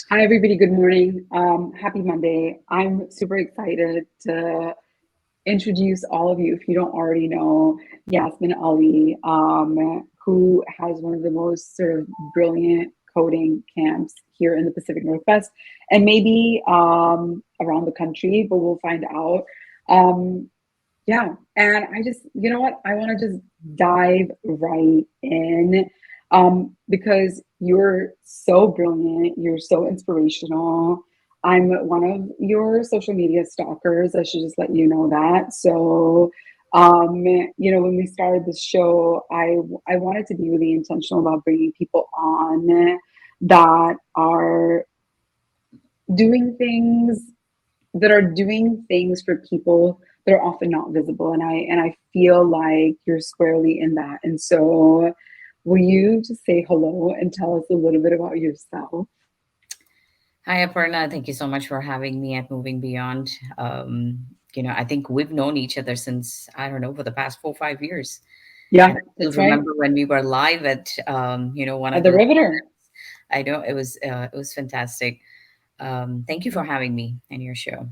Hi, everybody. Good morning. Happy Monday. I'm super excited to introduce all of you, if you don't already know, Yasmin Ali, who has one of the most sort of brilliant coding camps here in the Pacific Northwest and maybe around the country, but we'll find out. Um, yeah, and I just, you know what? I want to just dive right in because you're so brilliant, you're so inspirational. I'm one of your social media stalkers. I should just let you know that. So, when we started this show, I wanted to be really intentional about bringing people on that are doing things doing things for people that are often not visible, and I feel like you're squarely in that. And so will you just say hello and tell us a little bit about yourself? Hi, Aparna. Thank you so much for having me at Moving Beyond. I think we've known each other since, I don't know, for the past 4 or 5 years. Yeah, And I still that's right. remember when we were live at, one At of the those. Riveter. I know it was fantastic. Thank you for having me in your show.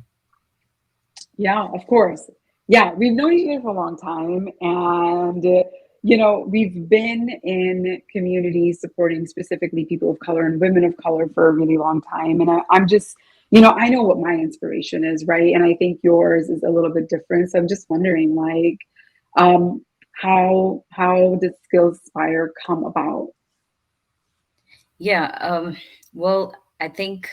Yeah, of course. Yeah, we've known each other for a long time, and we've been in communities supporting specifically people of color and women of color for a really long time. And I'm just, I know what my inspiration is, right? And I think yours is a little bit different. So I'm just wondering, like, how did Skills Spire come about? Yeah. Well, I think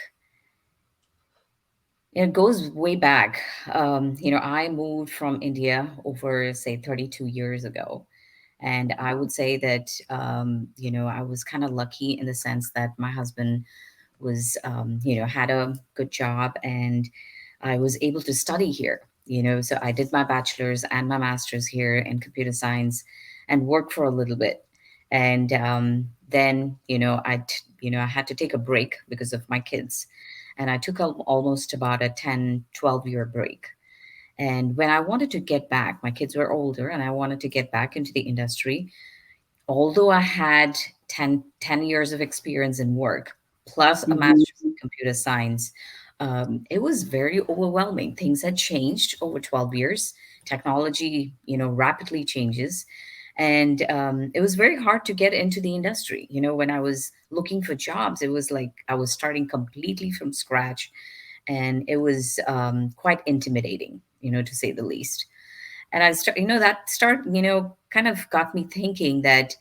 it goes way back. I moved from India over, say, 32 years ago. And I would say that, I was kind of lucky in the sense that my husband had a good job, and I was able to study here. So I did my bachelor's and my master's here in computer science and worked for a little bit. And then, I had to take a break because of my kids. And I took almost about a 10, 12-year break. And when I wanted to get back, my kids were older and I wanted to get back into the industry. Although I had 10 years of experience in work, plus a Mhm. master's in computer science, it was very overwhelming. Things had changed over 12 years. Technology, rapidly changes. And it was very hard to get into the industry. When I was looking for jobs, it was like I was starting completely from scratch. And it was quite intimidating, to say the least. And that kind of got me thinking that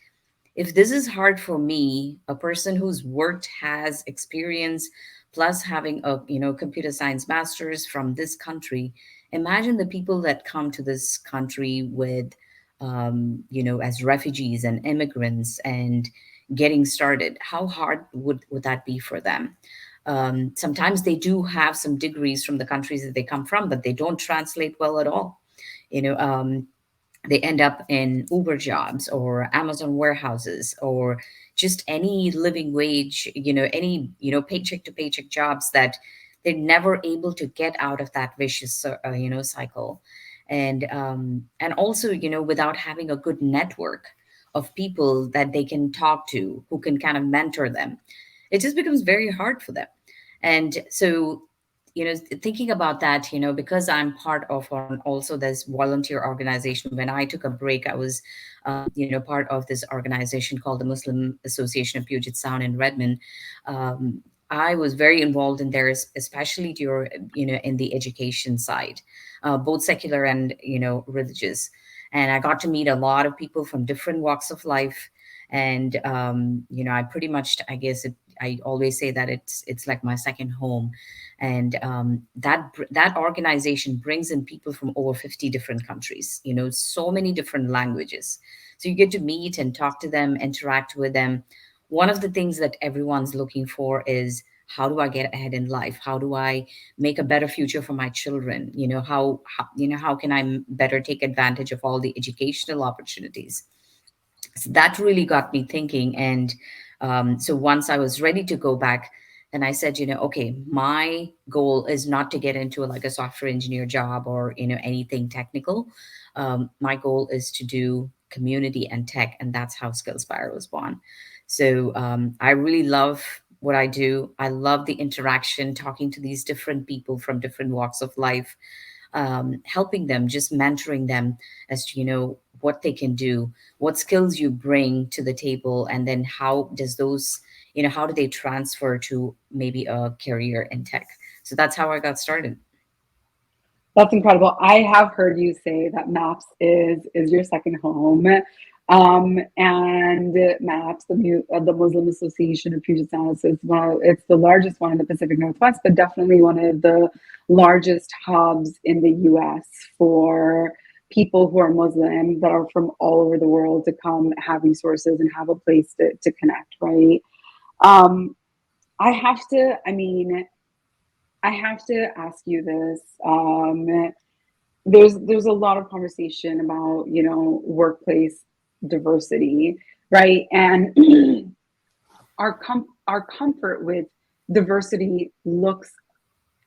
if this is hard for me, a person who's worked, has experience, plus having a computer science master's from this country, imagine the people that come to this country with as refugees and immigrants and getting started. How hard would that be for them? Sometimes they do have some degrees from the countries that they come from, but they don't translate well at all. you know um, they end up in Uber jobs or Amazon warehouses or just any living wage, any, paycheck to paycheck jobs that they're never able to get out of that vicious, cycle. And also, without having a good network of people that they can talk to who can kind of mentor them, it just becomes very hard for them. And so, thinking about that, because I'm part of also this volunteer organization. When I took a break, I was part of this organization called the Muslim Association of Puget Sound in Redmond. I was very involved in there, especially during, in the education side, both secular and, religious. And I got to meet a lot of people from different walks of life. And I pretty much, I guess, I always say that it's like my second home. And that organization brings in people from over 50 different countries, so many different languages. So you get to meet and talk to them, interact with them. One of the things that everyone's looking for is, how do I get ahead in life? How do I make a better future for my children? How can I better take advantage of all the educational opportunities? So that really got me thinking. And so once I was ready to go back, then I said, okay, my goal is not to get into like a software engineer job or anything technical. My goal is to do community and tech, and that's how Skillspire was born. So I really love what I do. I love the interaction, talking to these different people from different walks of life, helping them, just mentoring them as to, what they can do, what skills you bring to the table, and then how does those, how do they transfer to maybe a career in tech. So that's how I got started. That's incredible. I have heard you say that MAPS is your second home. And MAPS, the Muslim Association of Puget Sound, is it's the largest one in the Pacific Northwest, but definitely one of the largest hubs in the U.S. for people who are Muslim that are from all over the world to come have resources and have a place to connect, right? Um, I have to, I mean, I have to ask you this. There's a lot of conversation about workplace diversity, right? And our comfort with diversity looks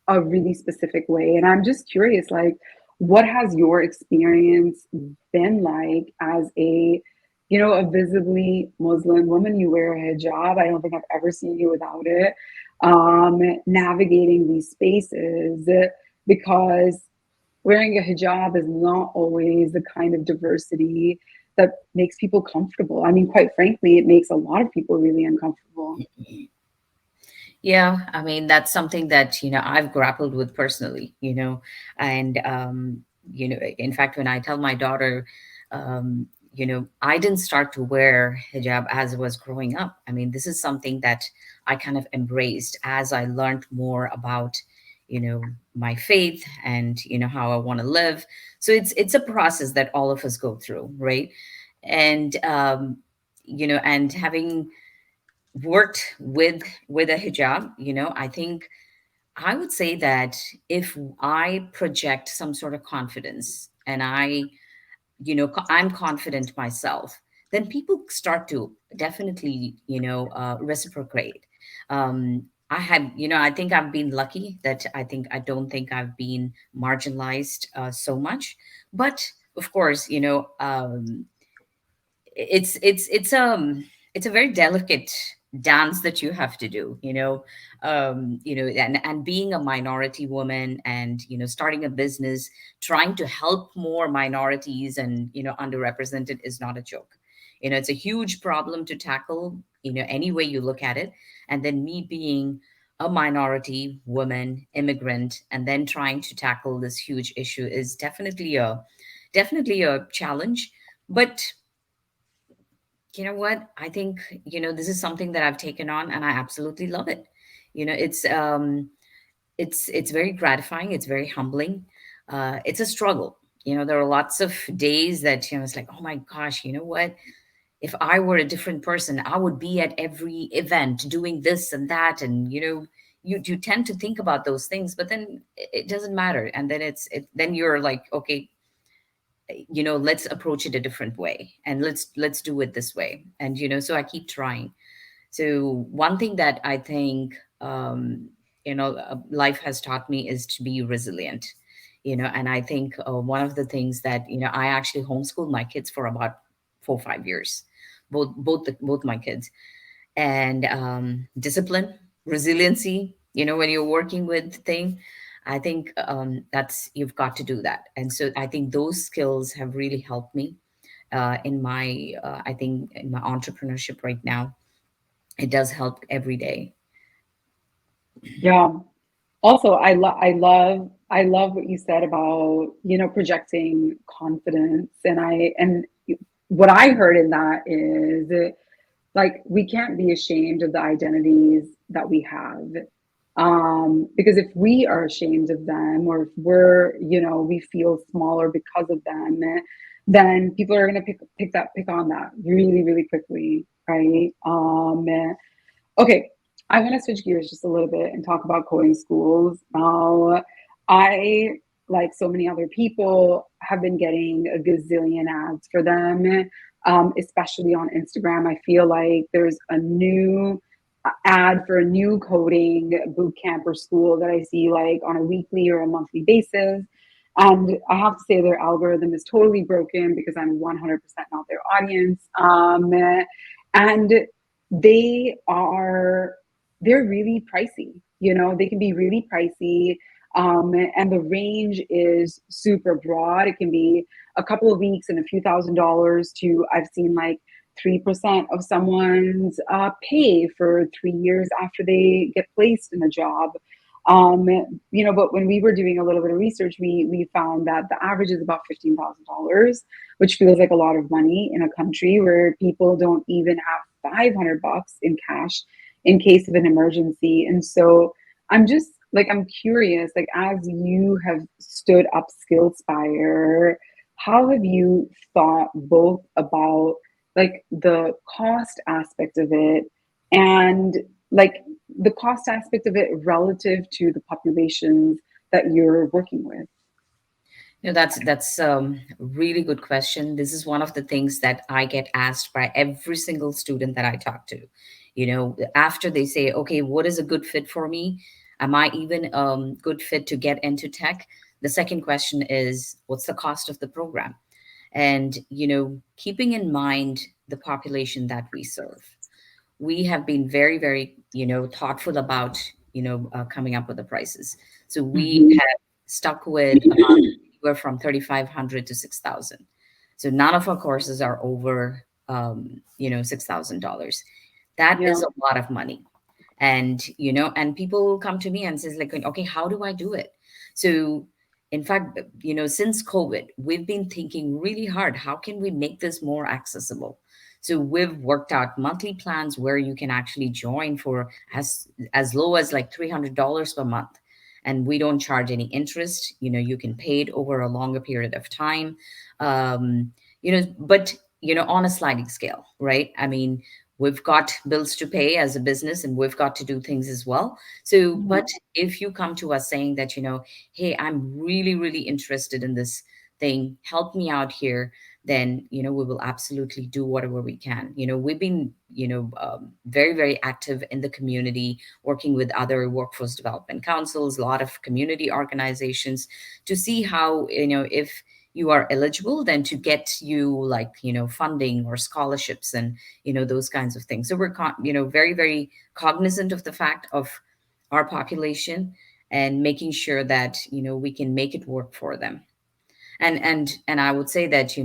a really specific way. And I'm just curious, like, what has your experience been like as a visibly Muslim woman? You wear a hijab. I don't think I've ever seen you without it. Navigating these spaces because wearing a hijab is not always the kind of diversity that makes people comfortable. I mean, quite frankly, it makes a lot of people really uncomfortable. Yeah, I mean, that's something that, I've grappled with personally, and, in fact, when I tell my daughter, I didn't start to wear hijab as I was growing up. I mean, this is something that I kind of embraced as I learned more about, my faith and, how I want to live. So it's a process that all of us go through, right? And, and having worked with a hijab, I think I would say that if I project some sort of confidence and I'm confident myself, then people start to definitely reciprocate. I think I've been lucky that I don't think I've been marginalized so much. But of course, it's a very delicate dance that you have to do, and being a minority woman and starting a business, trying to help more minorities and underrepresented is not a joke. It's a huge problem to tackle, any way you look at it. And then me being a minority woman immigrant and then trying to tackle this huge issue is definitely a challenge. But you know what, I think this is something that I've taken on and I absolutely love it. It's very gratifying, it's very humbling. It's a struggle. There are lots of days that it's like, oh my gosh, you know what, if I were a different person, I would be at every event doing this and that. And you tend to think about those things, but then it doesn't matter. And then then you're like, okay, let's approach it a different way and let's do it this way. And so I keep trying. So one thing that I think life has taught me is to be resilient. And I think one of the things that I actually homeschooled my kids for about 4 or 5 years, both my kids. And discipline, resiliency, when you're working with thing, I think that's, you've got to do that. And so I think those skills have really helped me in my I think in my entrepreneurship right now. It does help every day. Yeah. Also, I love what you said about, projecting confidence. And what I heard in that is like we can't be ashamed of the identities that we have. Because if we are ashamed of them, or if we feel smaller because of them, then people are going to pick on that really, really quickly, right? Okay, I want to switch gears just a little bit and talk about coding schools. Now, I, like so many other people, have been getting a gazillion ads for them, especially on Instagram. I feel like there's a new ad for a new coding boot camp or school that I see like on a weekly or a monthly basis. And I have to say their algorithm is totally broken because I'm 100% not their audience. And they are they're really pricey. You know, they can be really pricey. And the range is super broad. It can be a couple of weeks and a few $1,000s to, I've seen like 3% of someone's pay for 3 years after they get placed in a job. Um, but when we were doing a little bit of research, we found that the average is about $15,000, which feels like a lot of money in a country where people don't even have 500 bucks in cash in case of an emergency. And so I'm just like, I'm curious, like, as you have stood up Skillspire, how have you thought both about like the cost aspect of it and like the cost aspect of it relative to the populations that you're working with? That's really good question. This is one of the things that I get asked by every single student that I talk to. After they say, "Okay, what is a good fit for me? Am I even good fit to get into tech?" The second question is, "What's the cost of the program?" And keeping in mind the population that we serve, we have been very, very, thoughtful about, coming up with the prices. So we Mhm. have stuck with about anywhere from 3,500 to 6,000. So none of our courses are over, $6,000. That Yeah. is a lot of money. And people come to me and says like, okay, how do I do it? So in fact, since COVID, we've been thinking really hard, how can we make this more accessible? So we've worked out monthly plans where you can actually join for as low as like $300 per month, and we don't charge any interest. You can pay it over a longer period of time. But on a sliding scale, right? I mean, we've got bills to pay as a business, and we've got to do things as well. So Yeah. but if you come to us saying that, hey, I'm really, really interested in this thing, help me out here, then we will absolutely do whatever we can. We've been very, very active in the community, working with other workforce development councils, a lot of community organizations, to see how, if you are eligible, then to get you like funding or scholarships, and those kinds of things. So we're very, very cognizant of the fact of our population, and making sure that we can make it work for them. And I would say that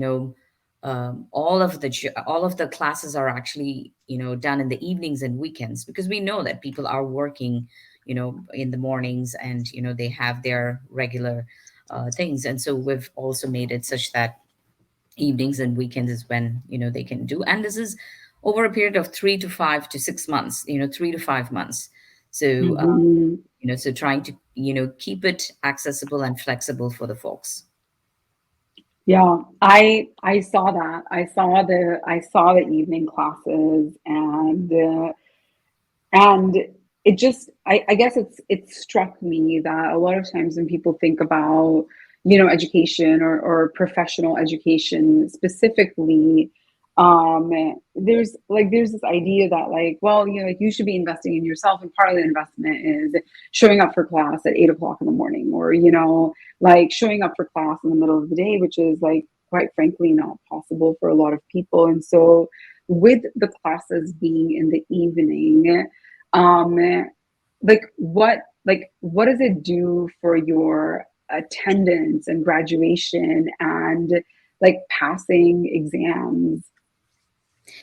all of the classes are actually done in the evenings and weekends, because we know that people are working in the mornings, and they have their regular things. And so we've also made it such that evenings and weekends is when they can do. And this is over a period of 3 to 5 to 6 months, 3 to 5 months. So Mhm. so trying to keep it accessible and flexible for the folks. Yeah, I saw that. I saw the evening classes, and it just I guess it struck me that a lot of times when people think about education or professional education specifically, um there's this idea that like, well, like you should be investing in yourself, and part of the investment is showing up for class at 8 o'clock in the morning, or like showing up for class in the middle of the day, which is like quite frankly not possible for a lot of people. And so with the classes being in the evening, um what does it do for your attendance and graduation and like passing exams?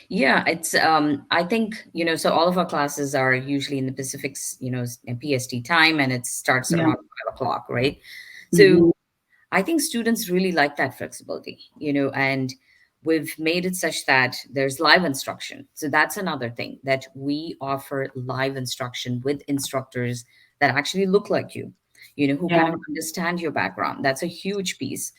Yeah, it's I think, so all of our classes are usually in the Pacific's, PST time, and it starts Yeah. around 5 o'clock, right? So Hmm. I think students really like that flexibility, and we've made it such that there's live instruction. So that's another thing, that we offer live instruction with instructors that actually look like you, who kind Yeah. of understand your background. That's a huge piece.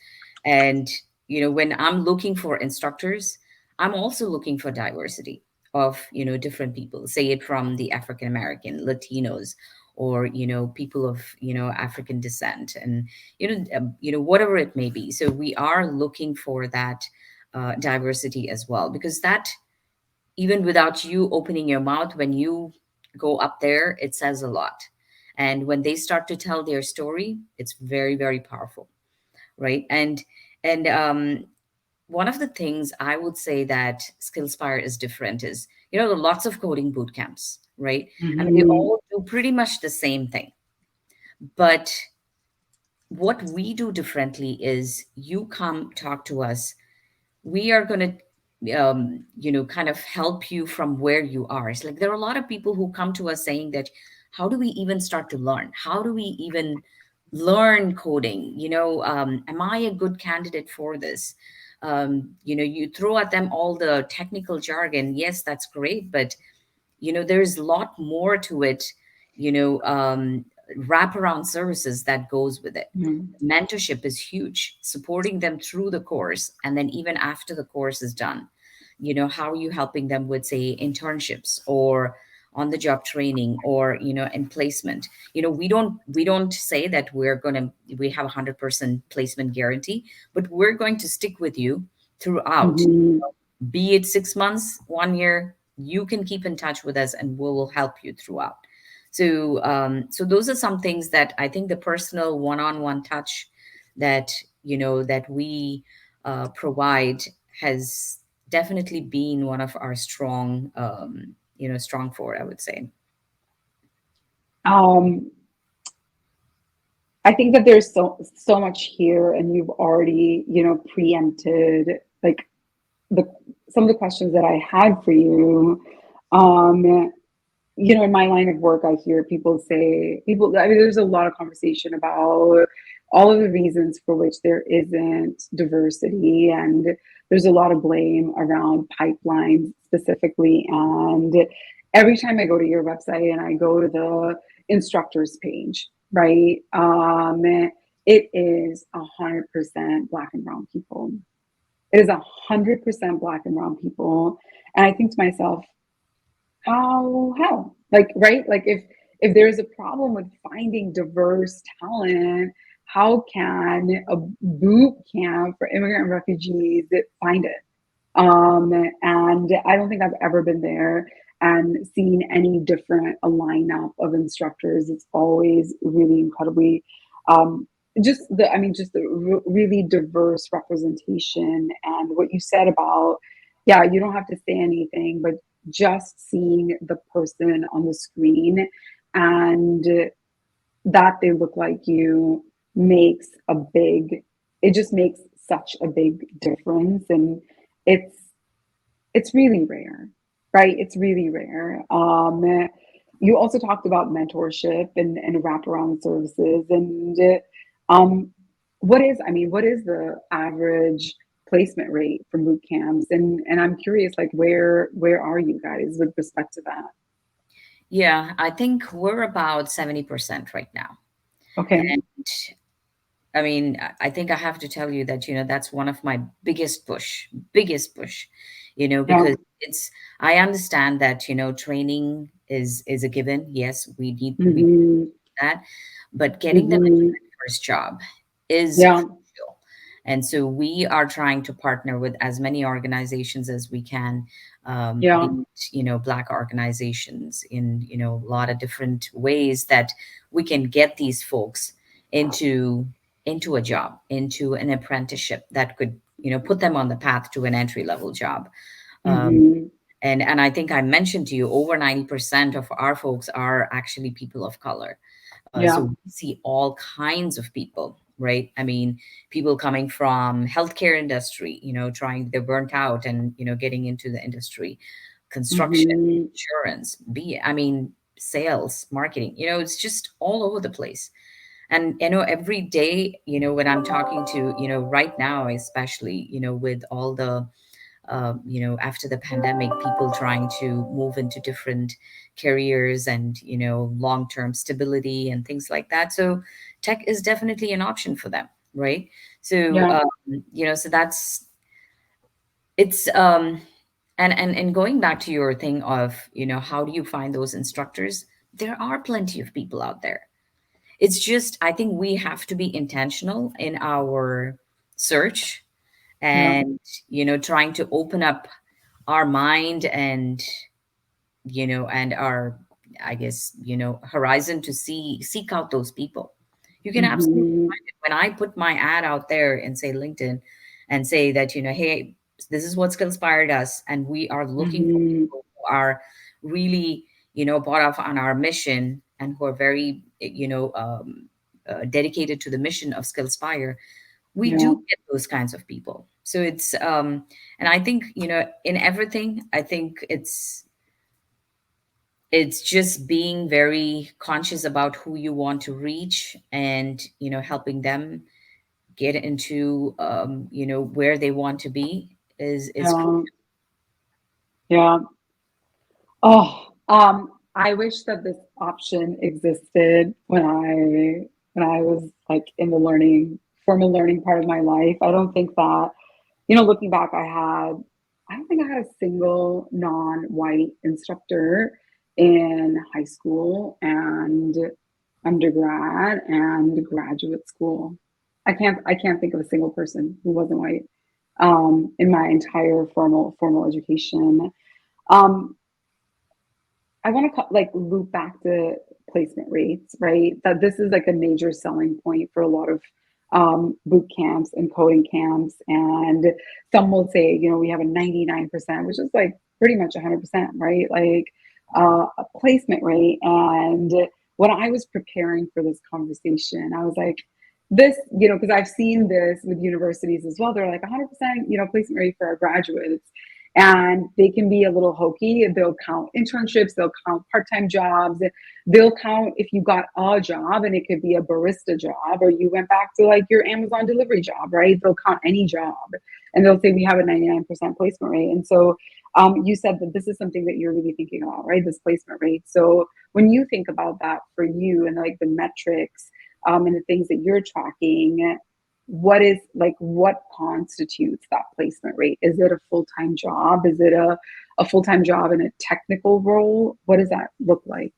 And, when I'm looking for instructors, I'm also looking for diversity of, different people, say it from the African American, Latinos, or, people of, African descent, and whatever it may be. So we are looking for that diversity as well, because that, even without you opening your mouth, when you go up there, it says a lot. And when they start to tell their story, it's very, very powerful, right? And one of the things I would say that Skillspire is different is lots of coding boot camps, right? And they Mm-hmm. all do pretty much the same thing. But what we do differently is you come talk to us, we are going to kind of help you from where you are. It's like there are a lot of people who come to us saying that, how do we even start to learn, how do we even learn coding, am I a good candidate for this? You throw at them all the technical jargon, yes, that's great, but there's a lot more to it, wraparound services that goes with it. Mentorship is huge, supporting them through the course, and then even after the course is done, how are you helping them with, say, internships or on the job training, or in placement. We don't say that we have 100% placement guarantee, but we're going to stick with you throughout, Mm-hmm. be it 6 months, 1 year. You can keep in touch with us and we will help you throughout. So those are some things that I think the personal one-on-one touch that that we provide has definitely been one of our strong forward, I would say. Um, I think that there's so much here, and you've already, preempted like the some of the questions that I had for you. Um, in my line of work, I hear I mean, there's a lot of conversation about all of the reasons for which there isn't diversity, and there's a lot of blame around pipelines specifically. And every time I go to your website and I go to the instructors page, right? It is 100% Black and brown people. It is 100% Black and brown people. And I think to myself, how like, right, like if there's a problem with finding diverse talent, how can a boot camp for immigrant and refugees find it? And I don't think I've ever been there and seen any different a lineup of instructors. It's always really incredibly um, just the really diverse representation. And what you said about, yeah, you don't have to say anything, but just seeing the person on the screen and that they look like you makes a big, it just makes such a big difference. And it's it's really rare, right? It's really rare. You also talked about mentorship and wraparound services. And um, what is the average placement rate for boot camps? And I'm curious, like where are you guys with respect to that? Yeah, I think we're about 70% right now. Okay. And I mean, I think I have to tell you that, that's one of my biggest push, Yeah. because I understand that, training is a given. Yes, we need Hmm. that, but getting them into Hmm. that first job is Yeah. crucial. And so we are trying to partner with as many organizations as we can, be Yeah. it, Black organizations in, a lot of different ways that we can get these folks into a job, into an apprenticeship that could, put them on the path to an entry level job. Um, Hmm. and I think I mentioned to you, over 90% of our folks are actually people of color. So Yeah. we see all kinds of people, right? I mean, people coming from healthcare industry, they're burnt out and, getting into the industry, construction, Hmm. insurance, I mean, sales, marketing, it's just all over the place. And, every day, when I'm talking to, right now, especially, with all the after the pandemic, people trying to move into different careers and, long-term stability and things like that. So tech is definitely an option for them, right? So, Yeah. so that's, it's, and going back to your thing of, how do you find those instructors? There are plenty of people out there. It's just, I think we have to be intentional in our search, Yeah. and, trying to open up our mind and, and our, I guess, horizon to seek out those people. You can absolutely Hmm. find it. When I put my ad out there and say LinkedIn and say that, hey, this is what's inspired us, and we are looking for Hmm. people are really, bought off on our mission and who are very, dedicated to the mission of Skillspire, we Yeah. do get those kinds of people. So and I think, in everything, I think it's just being very conscious about who you want to reach, and, helping them get into, where they want to be is Yeah. crucial. Yeah. Oh, I wish that this option existed when I was like in the formal learning part of my life. I don't think that, looking back, I don't think I had a single non-white instructor in high school and undergrad and graduate school. I can't think of a single person who wasn't white in my entire formal education. Um, I want to like loop back to placement rates, right? That this is like a major selling point for a lot of boot camps and coding camps. And some will say, we have a 99%, which is like pretty much 100%, right? Like a placement rate. And when I was preparing for this conversation, I was like, this, because I've seen this with universities as well. They're like 100%, placement rate for our graduates, and they can be a little hokey. They'll count internships, they'll count part-time jobs, they'll count if you got a job and it could be a barista job or you went back to like your Amazon delivery job, right? They'll count any job and they'll say we have a 99% placement rate. And so you said that this is something that you're really thinking about, right? This placement rate. So when you think about that for you and like the metrics and the things that you're tracking, what constitutes that placement rate? Is it a full-time job? Is it a full-time job in a technical role? What does that look like?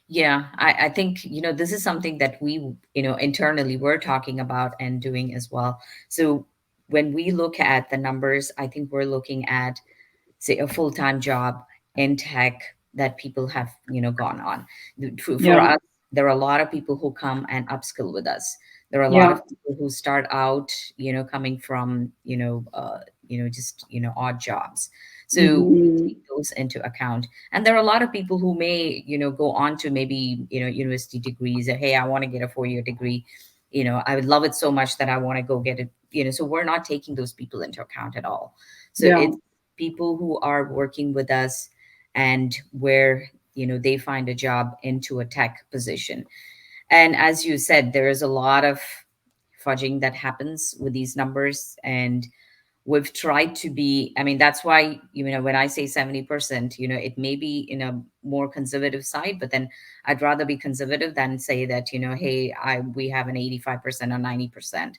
Yeah, I think, this is something that we, internally we're talking about and doing as well. So when we look at the numbers, I think we're looking at, say, a full-time job in tech that people have, gone on. For Yeah, us, there are a lot of people who come and upskill with us. There are a lot yeah. of people who start out, coming from, just, odd jobs. So we Hmm. take those into account. And there are a lot of people who may, go on to maybe, university degrees. Hey, I want to get a 4-year degree. I would love it so much that I want to go get it. So we're not taking those people into account at all. So Yeah, it's people who are working with us, and where, they find a job into a tech position. And as you said, there is a lot of fudging that happens with these numbers, and we've tried to be, I mean, that's why, when I say 70%, it may be in a more conservative side, but then I'd rather be conservative than say that, hey, we have an 85% or 90%.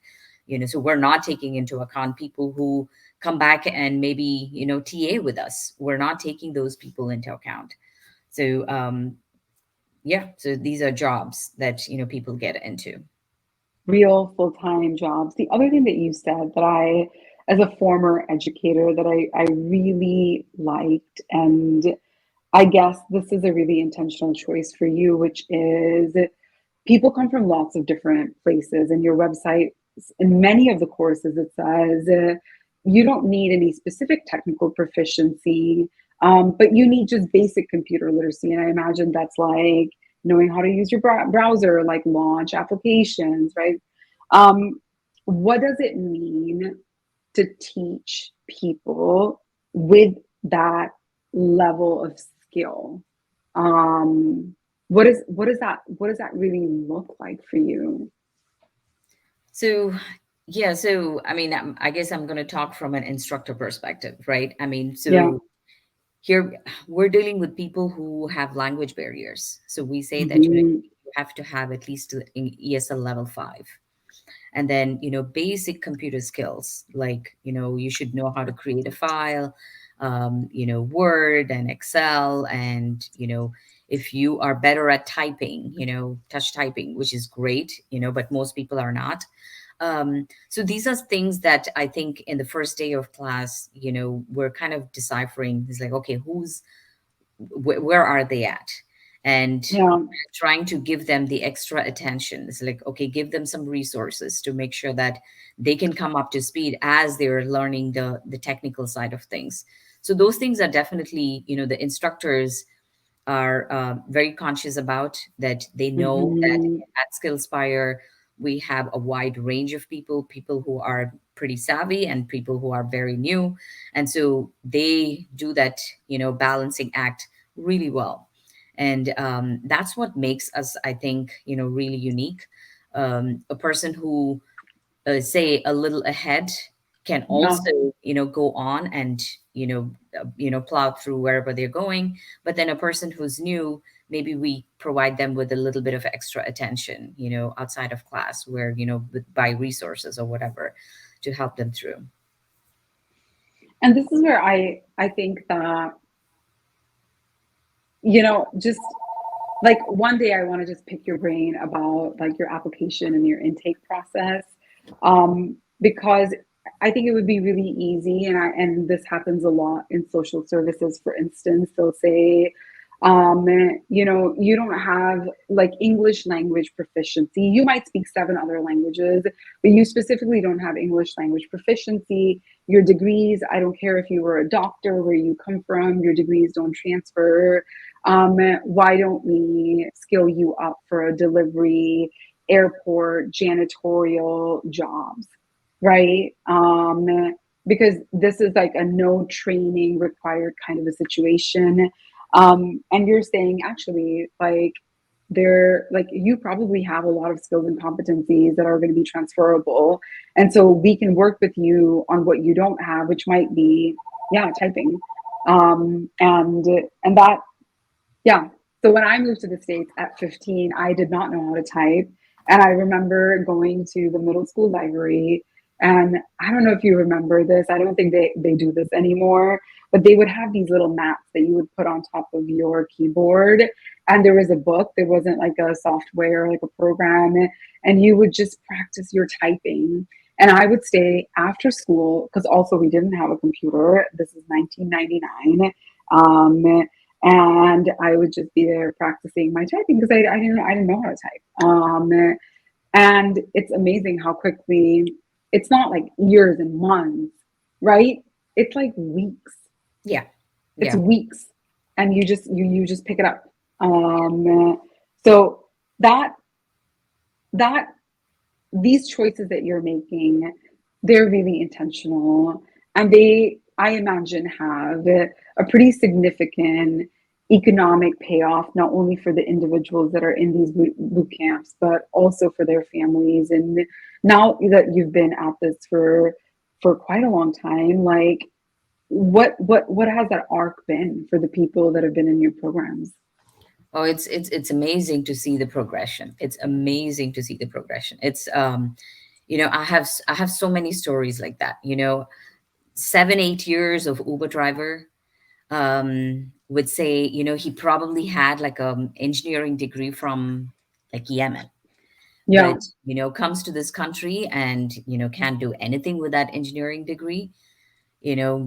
So we're not taking into account people who come back and maybe, TA with us. We're not taking those people into account. So yeah, so these are jobs that, people get into. real full-time jobs. The other thing that you said that as a former educator, that I really liked, and I guess this is a really intentional choice for you, which is people come from lots of different places. And your website, in many of the courses, it says you don't need any specific technical proficiency, but you need just basic computer literacy. And I imagine that's like knowing how to use your browser, like launch applications, right? Um, what does it mean to teach people with that level of skill? Um, what does that really look like for you? So, yeah, so I mean, I guess I'm going to talk from an instructor perspective, right? I mean, Yeah. so here we're dealing with people who have language barriers. So we say that, Hmm. you have to have at least in ESL level 5. And then, basic computer skills, like, you should know how to create a file, Word and Excel. And, if you are better at typing, touch typing, which is great, but most people are not. So these are things that I think in the first day of class, we're kind of deciphering. It's like, okay, where are they at? And Yeah. trying to give them the extra attention. It's like, okay, give them some resources to make sure that they can come up to speed as they're learning the technical side of things. So those things are definitely, the instructors are very conscious about, that they know that Mm-hmm. at Skillspire we have a wide range of people who are pretty savvy and people who are very new, and so they do that, balancing act really well. And that's what makes us, I think, really unique. A person who, say, a little ahead can Yeah. also, go on and, plow through wherever they're going. But then a person who's new, maybe we provide them with a little bit of extra attention, outside of class, where, by resources or whatever, to help them through. And this is where I think that, just like one day I want to just pick your brain about like your application and your intake process, because I think it would be really easy, and this happens a lot in social services. For instance, they'll say, you don't have like English language proficiency. You might speak seven other languages, but you specifically don't have English language proficiency. Your degrees, I don't care if you were a doctor, where you come from, your degrees don't transfer. Why don't we skill you up for a delivery, airport, janitorial jobs, right? Because this is like a no training required kind of a situation. And you're saying actually, like, they're like, you probably have a lot of skills and competencies that are going to be transferable, and so we can work with you on what you don't have, which might be, yeah, typing. And that, yeah. So when I moved to the States at 15, I did not know how to type. And I remember going to the middle school library. And I don't know if you remember this. I don't think they do this anymore, but they would have these little mats that you would put on top of your keyboard. And there was a book. There wasn't like a software, like a program. And you would just practice your typing. And I would stay after school, because also we didn't have a computer. This is 1999. And I would just be there practicing my typing because I didn't know how to type. And it's amazing how quickly, it's not like years and months, right? It's like weeks. Yeah. It's Yeah. weeks, and you just pick it up. So that that these choices that you're making, they're really intentional, and they, I imagine, have a pretty significant economic payoff, not only for the individuals that are in these boot camps, but also for their families. And now that you've been at this for quite a long time, like, what has that arc been for the people that have been in your programs? Oh, it's amazing to see the progression. It's amazing to see the progression. It's I have so many stories like that. 7 8 years of Uber driver, would say, he probably had like a engineering degree from like Yemen, Yeah. but comes to this country and can't do anything with that engineering degree.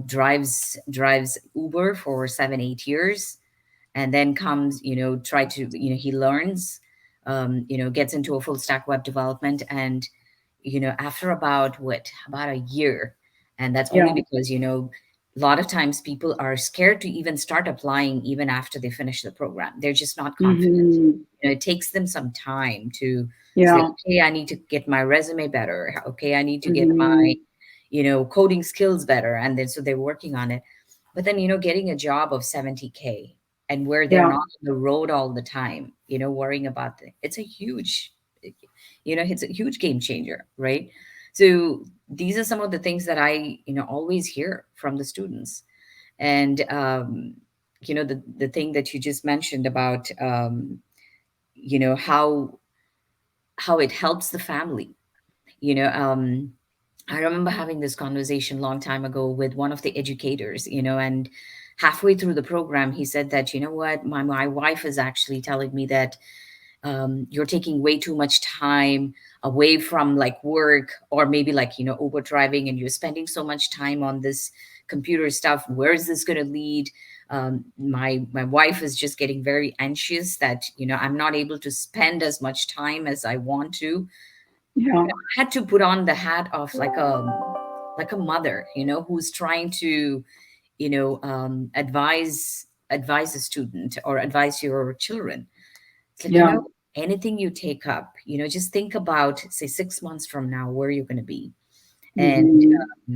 Drives Uber for 7 8 years, and then comes, try to, he learns, gets into a full stack web development. And after about a year, and that's only Yeah. because a lot of times people are scared to even start applying even after they finish the program. They're just not confident. Hmm. It takes them some time to say, Yeah. okay, I need to get my resume better, okay, I need to get my Hmm. coding skills better, and then so they're working on it. But then getting a job of 70K, and where they're Yeah. not on the road all the time, worrying about it's a huge game changer, right? So these are some of the things that I always hear from the students. And the thing that you just mentioned about how it helps the family. you know um I remember having this conversation long time ago with one of the educators, and halfway through the program, he said that, what, my wife is actually telling me that you're taking way too much time away from like work, or maybe like, Uber driving, and you're spending so much time on this computer stuff. Where is this going to lead? My wife is just getting very anxious that, I'm not able to spend as much time as I want to. Yeah. Had to put on the hat of like a mother, who's trying to, advise a student or advise your children. It's like, Yeah. anything you take up, just think about, say, 6 months from now, where you're going to be. And Hmm.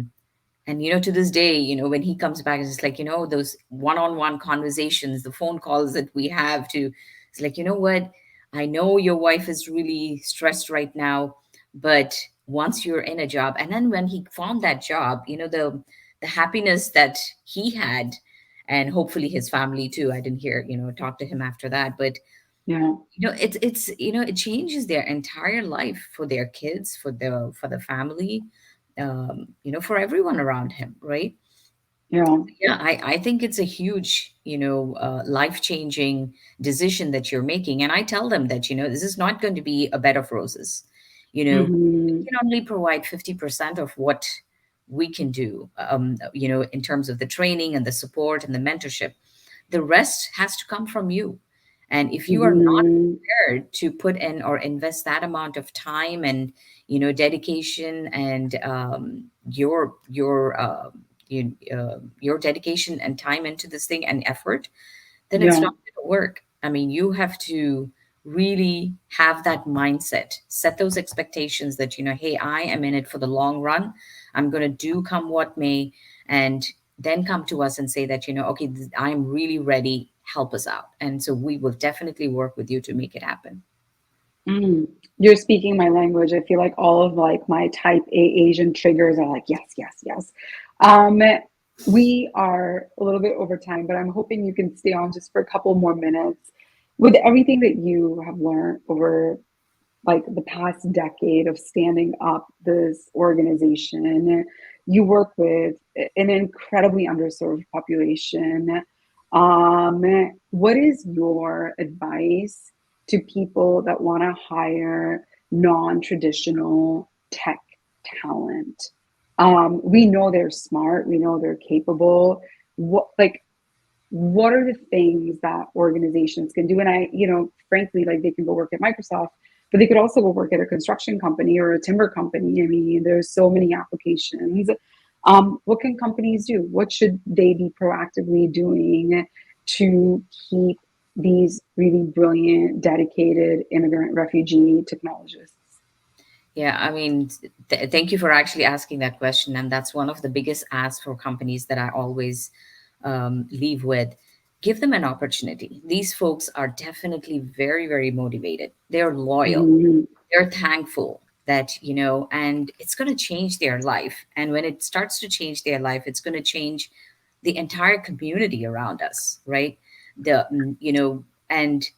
um, to this day, when he comes back, it's just like, those one-on-one conversations, the phone calls that we have to, it's like, what, I know your wife is really stressed right now, but once you're in a job, and then when he found that job, the happiness that he had, and hopefully his family too. I didn't hear, talk to him after that, but Yeah. it changes their entire life, for their kids, for the family, for everyone around him, right? Yeah. Yeah, I think it's a huge, life-changing decision that you're making. And I tell them that, this is not going to be a bed of roses. We Hmm. can only provide 50% of what we can do, in terms of the training and the support and the mentorship. The rest has to come from you. And if you are not Hmm. prepared to put in or invest that amount of time and, dedication, and your dedication and time into this thing and effort, then it's Yeah. not going to work. I mean, you have to really have that mindset, set those expectations that, hey, I am in it for the long run. I'm going to do come what may, and then come to us and say that, okay, I'm really ready, help us out. And so we will definitely work with you to make it happen. Mm. You're speaking my language. I feel like all of like my type A Asian triggers are like, yes, yes, yes. Um, we are a little bit over time, but I'm hoping you can stay on just for a couple more minutes. With everything that you have learned over like the past decade of standing up this organization, you work with an incredibly underserved population. What is your advice to people that want to hire non-traditional tech talent? We know they're smart, we know they're capable. What are the things that organizations can do? And frankly, like they can go work at Microsoft, but they could also go work at a construction company or a timber company. I mean, there's so many applications. What can companies do? What should they be proactively doing to keep these really brilliant, dedicated immigrant refugee technologists? Yeah, I mean, thank you for actually asking that question. And that's one of the biggest asks for companies that I always leave with. Give them an opportunity. These folks are definitely very, very motivated. They're loyal. Mhm. They're thankful that, and it's going to change their life. And when it starts to change their life, it's going to change the entire community around us, right? And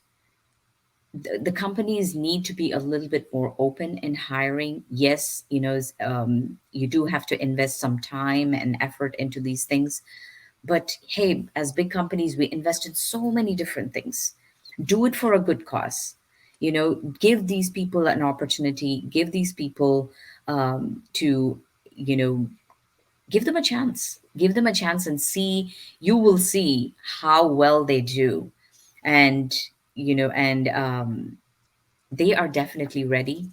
the companies need to be a little bit more open in hiring. Yes, you do have to invest some time and effort into these things. But hey, as big companies, we invest in so many different things. Do it for a good cause. Give these people an opportunity, give these people to, you know, give them a chance. Give them a chance and see, you will see how well they do. And, they are definitely ready.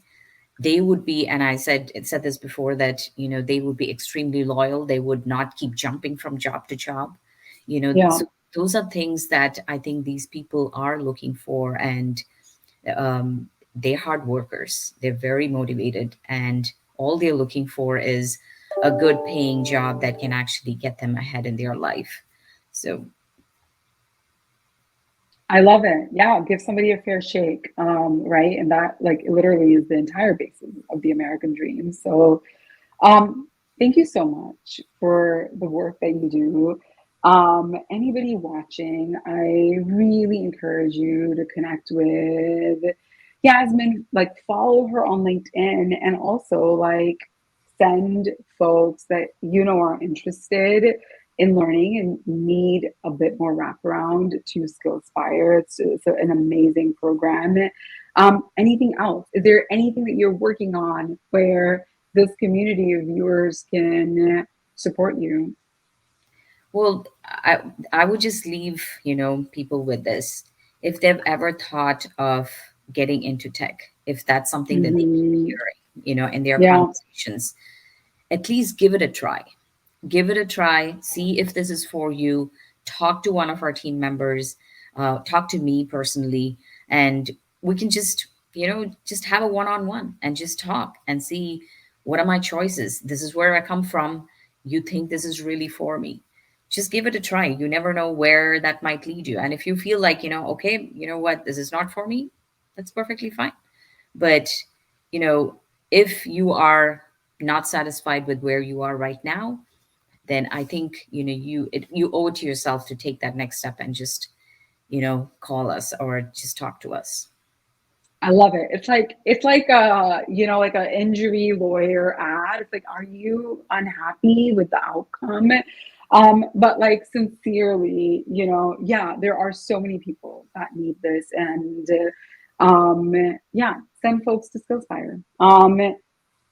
They would be, and I said this before, that they would be extremely loyal. They would not keep jumping from job to job. Yeah. So those are things that I think these people are looking for. And they're hard workers. They're very motivated, and all they're looking for is a good paying job that can actually get them ahead in their life. So I love it. Yeah, give somebody a fair shake, right? And that, like, literally is the entire basis of the American dream. So, thank you so much for the work that you do. Anybody watching, I really encourage you to connect with Yasmin, like follow her on LinkedIn, and also like send folks that are interested in learning and need a bit more wraparound to Skillspire. It's an amazing program. Anything else? Is there anything that you're working on where this community of viewers can support you? well, I would just leave, people with this. If they've ever thought of getting into tech, if that's something that they keep Hmm. hearing, in their Yeah. conversations, at least give it a try. give it a try, see if this is for you. Talk to one of our team members, talk to me personally, and we can just, just have a one on one and just talk and see what are my choices. This is where I come from. You think this is really for me? Just give it a try. You never know where that might lead you. And if you feel like, okay, you know what, this is not for me, that's perfectly fine. But, you know, if you are not satisfied with where you are right now, then I think you owe it to yourself to take that next step and just call us or just talk to us. I love it. It's like a, like an injury lawyer ad. It's like, are you unhappy with the outcome? But like sincerely, yeah, there are so many people that need this, and yeah, send folks to Skillspire.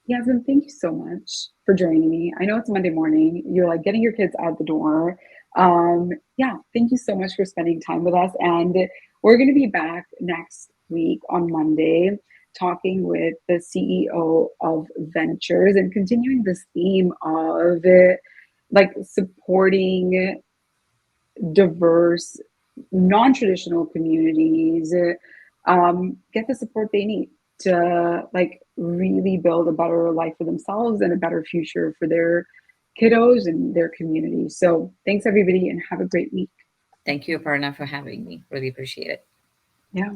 Yasmin, thank you so much for joining me. I know it's Monday morning. You're like getting your kids out the door. Yeah, thank you so much for spending time with us. And we're going to be back next week on Monday talking with the CEO of Ventures and continuing this theme of like supporting diverse, non-traditional communities get the support they need to like really build a better life for themselves and a better future for their kiddos and their community. So thanks everybody and have a great week. Thank you, Aparna, for having me. Really appreciate it. Yeah.